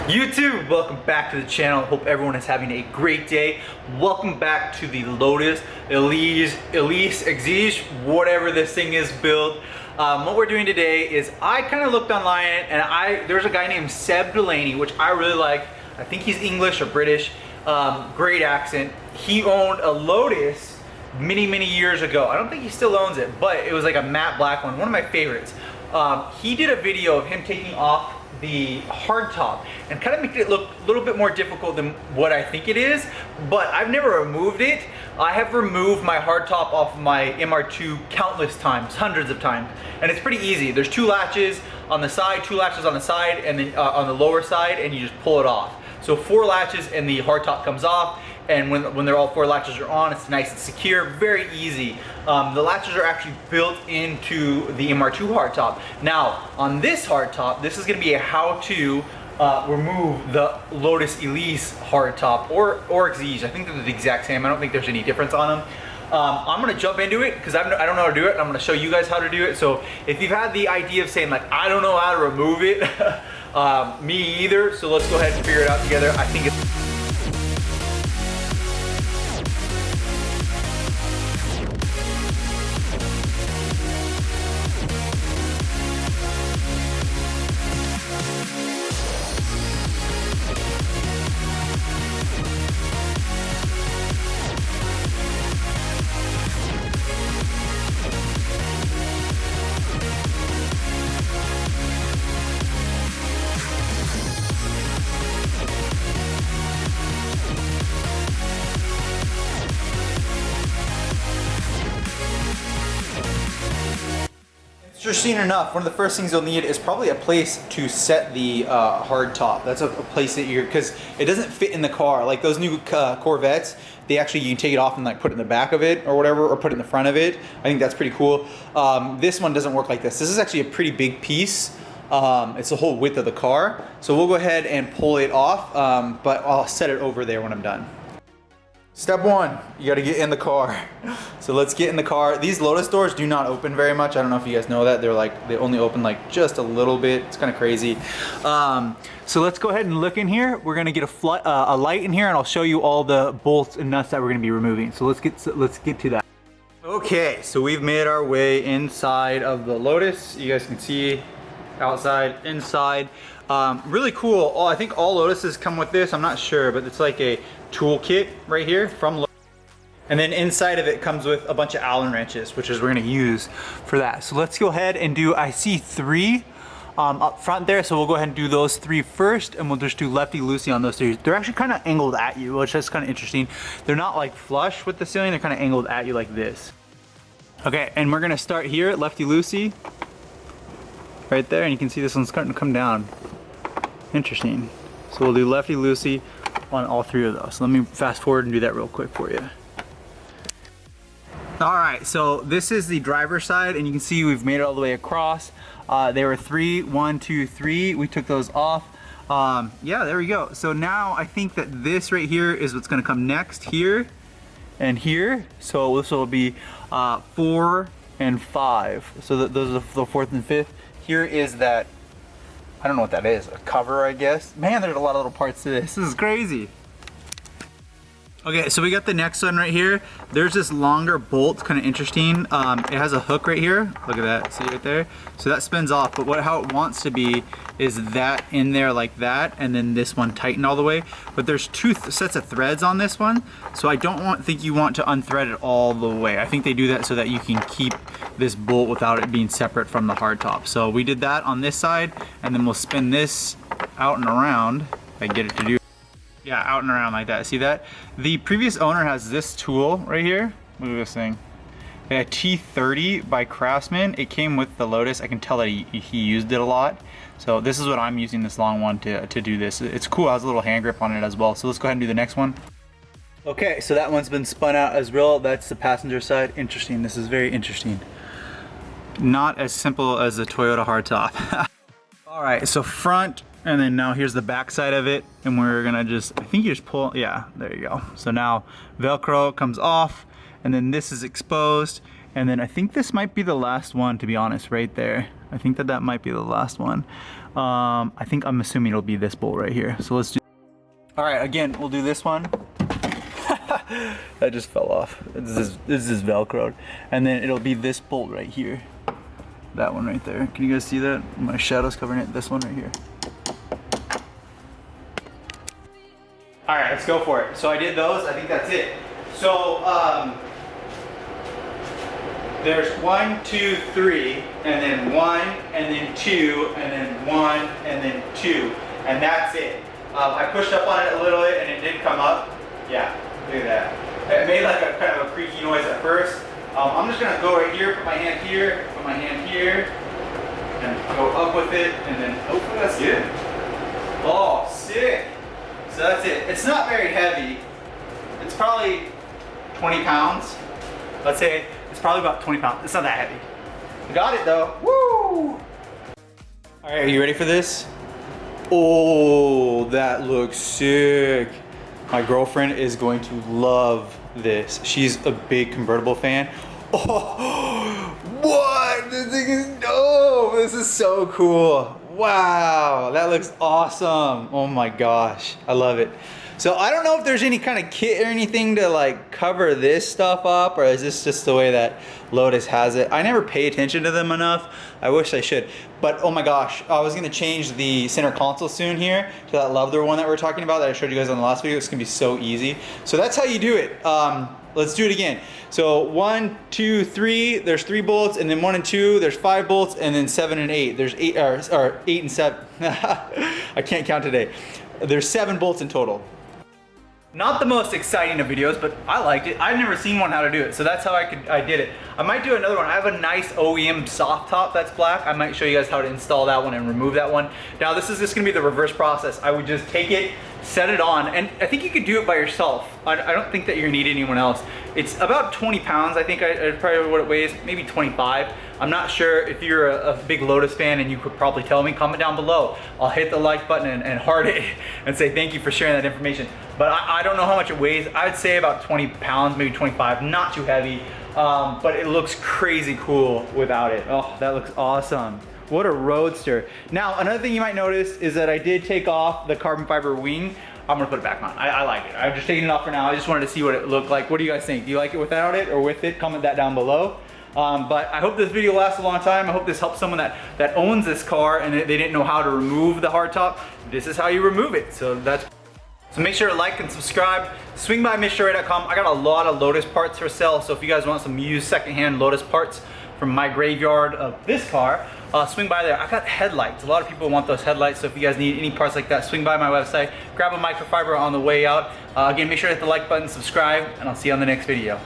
YouTube, welcome back to the channel. Hope everyone is having a great day. Welcome back to the Lotus Elise, Exige, whatever this thing is built. What we're doing today is I kind of looked online and there's a guy named Seb Delaney, which I really like. I think he's English or British, great accent. He owned a Lotus many years ago. I don't think he still owns it, but it was like a matte black one of my favorites. He did a video of him taking off the hard top and kind of making it look a little bit more difficult than what I think it is, but I've never removed it. I have removed my hard top off my MR2 countless times, hundreds of times, and it's pretty easy. There's two latches on the side, and then on the lower side, and you just pull it off. So 4 latches and the hard top comes off, and when they're all 4 latches are on, it's nice and secure, very easy. The latches are actually built into the MR2 hardtop. Now, on this hardtop, this is gonna be a how to remove the Lotus Elise hardtop or Exige. I think they're the exact same. I don't think there's any difference on them. I'm gonna jump into it because I don't know how to do it, and I'm gonna show you guys how to do it. So if you've had the idea of saying like, I don't know how to remove it, me either, so let's go ahead and figure it out together. I think it's interesting enough, one of the first things you'll need is probably a place to set the hard top. That's a place that because it doesn't fit in the car. Like those new Corvettes, they actually, you can take it off and like put it in the back of it or whatever, or put it in the front of it. I think that's pretty cool. This one doesn't work like this. This is actually a pretty big piece. It's the whole width of the car. So we'll go ahead and pull it off, but I'll set it over there when I'm done. Step 1, you gotta get in the car. So let's get in the car. These Lotus doors do not open very much. I don't know if you guys know that. They only open like just a little bit. It's kind of crazy. So let's go ahead and look in here. We're gonna get a light in here, and I'll show you all the bolts and nuts that we're gonna be removing. So let's get to that. Okay, so we've made our way inside of the Lotus. You guys can see outside, inside. Really cool. I think all Lotuses come with this. I'm not sure, but it's like a tool kit right here from Lotus. And then inside of it comes with a bunch of Allen wrenches, which is we're gonna use for that. So let's go ahead and do, I see 3 up front there, so we'll go ahead and do those 3 first, and we'll just do lefty-loosey on those 3. They're actually kind of angled at you, which is kind of interesting. They're not like flush with the ceiling, they're kind of angled at you like this. Okay, and we're gonna start here, lefty-loosey, right there, and you can see this one's starting to come down. Interesting. So we'll do lefty-loosey on all 3 of those. So let me fast forward and do that real quick for you. All right, so this is the driver's side, and you can see we've made it all the way across. There were 3, 1, 2, 3. We took those off. Yeah, there we go. So now I think that this right here is what's gonna come next, here and here. So this will be 4 and 5. So those are the 4th and 5th. Here is that, I don't know what that is, a cover, I guess. Man, there's a lot of little parts to this. This is crazy. Okay, so we got the next one right here. There's this longer bolt, kind of interesting. It has a hook right here. Look at that, see right there? So that spins off, but how it wants to be is that in there like that, and then this one tightened all the way. But there's 2 sets of threads on this one, so I don't think you want to unthread it all the way. I think they do that so that you can keep this bolt without it being separate from the hard top. So we did that on this side, and then we'll spin this out and around. If I can get it to do. Yeah, out and around like that. See that? The previous owner has this tool right here. Look at this thing. A T30 by Craftsman. It came with the Lotus. I can tell that he used it a lot. So this is what I'm using, this long one to do this. It's cool. It has a little hand grip on it as well. So let's go ahead and do the next one. Okay, so that one's been spun out as well. That's the passenger side. Interesting. This is very interesting. Not as simple as the Toyota hardtop. All right, so front. And then now here's the back side of it, and we're gonna I think you just pull, yeah, there you go. So now Velcro comes off, and then this is exposed, And then I think this might be the last one, to be honest, right there. I think that might be the last one. I think I'm assuming it'll be this bolt right here. So let's do. All right, again, we'll do this one. That just fell off. This is Velcroed. And then it'll be this bolt right here. That one right there. Can you guys see that? My shadow's covering it. This one right here. All right, let's go for it. So I did those. I think that's it. So there's 1, 2, 3, and then 1, and then 2, and then 1, and then 2, and that's it. I pushed up on it a little bit, and it did come up. Yeah, look at that. It made like a kind of a creaky noise at first. I'm just gonna go right here, put my hand here, put my hand here, and go up with it, and then hopefully that's good. Oh, sick. So that's it. It's not very heavy. It's probably 20 pounds. Let's say it's probably about 20 pounds. It's not that heavy. Got it though. Woo! All right, are you ready for this? Oh, that looks sick. My girlfriend is going to love this. She's a big convertible fan. Oh, what? This thing is dope. This is so cool. Wow, that looks awesome. Oh my gosh, I love it. So I don't know if there's any kind of kit or anything to like cover this stuff up, or is this just the way that Lotus has it? I never pay attention to them enough. I wish I should. But oh my gosh, I was gonna change the center console soon here to that leather one that we were talking about that I showed you guys on the last video. It's gonna be so easy. So that's how you do it. Let's do it again. So 1, 2, 3, there's 3 bolts, and then 1 and 2, there's 5 bolts, and then 7 and 8. There's 8 or 8 and 7. I can't count today. There's 7 bolts in total. Not the most exciting of videos, but I liked it. I've never seen one how to do it, so that's how I did it. I might do another one. I have a nice OEM soft top that's black. I might show you guys how to install that one and remove that one. Now this is just gonna be the reverse process. I would just take it, set it on, and I think you could do it by yourself. I don't think that you're gonna need anyone else. It's about 20 pounds, I think, probably what it weighs, maybe 25. I'm not sure. If you're a big Lotus fan and you could probably tell me, comment down below. I'll hit the like button and heart it and say thank you for sharing that information. But I don't know how much it weighs. I would say about 20 pounds, maybe 25, not too heavy. But it looks crazy cool without it. Oh, that looks awesome. What a roadster. Now, another thing you might notice is that I did take off the carbon fiber wing. I'm gonna put it back on. I like it. I'm just taking it off for now. I just wanted to see what it looked like. What do you guys think? Do you like it without it or with it? Comment that down below. But I hope this video lasts a long time. I hope this helps someone that owns this car and they didn't know how to remove the hardtop. This is how you remove it. So make sure to like and subscribe. Swing by MITCHDORE.COMHOW. I got a lot of Lotus parts for sale. So if you guys want some used secondhand Lotus parts from my graveyard of this car, swing by there. I got headlights. A lot of people want those headlights. So if you guys need any parts like that, swing by my website. Grab a microfiber on the way out. Again, make sure to hit the like button, subscribe, and I'll see you on the next video.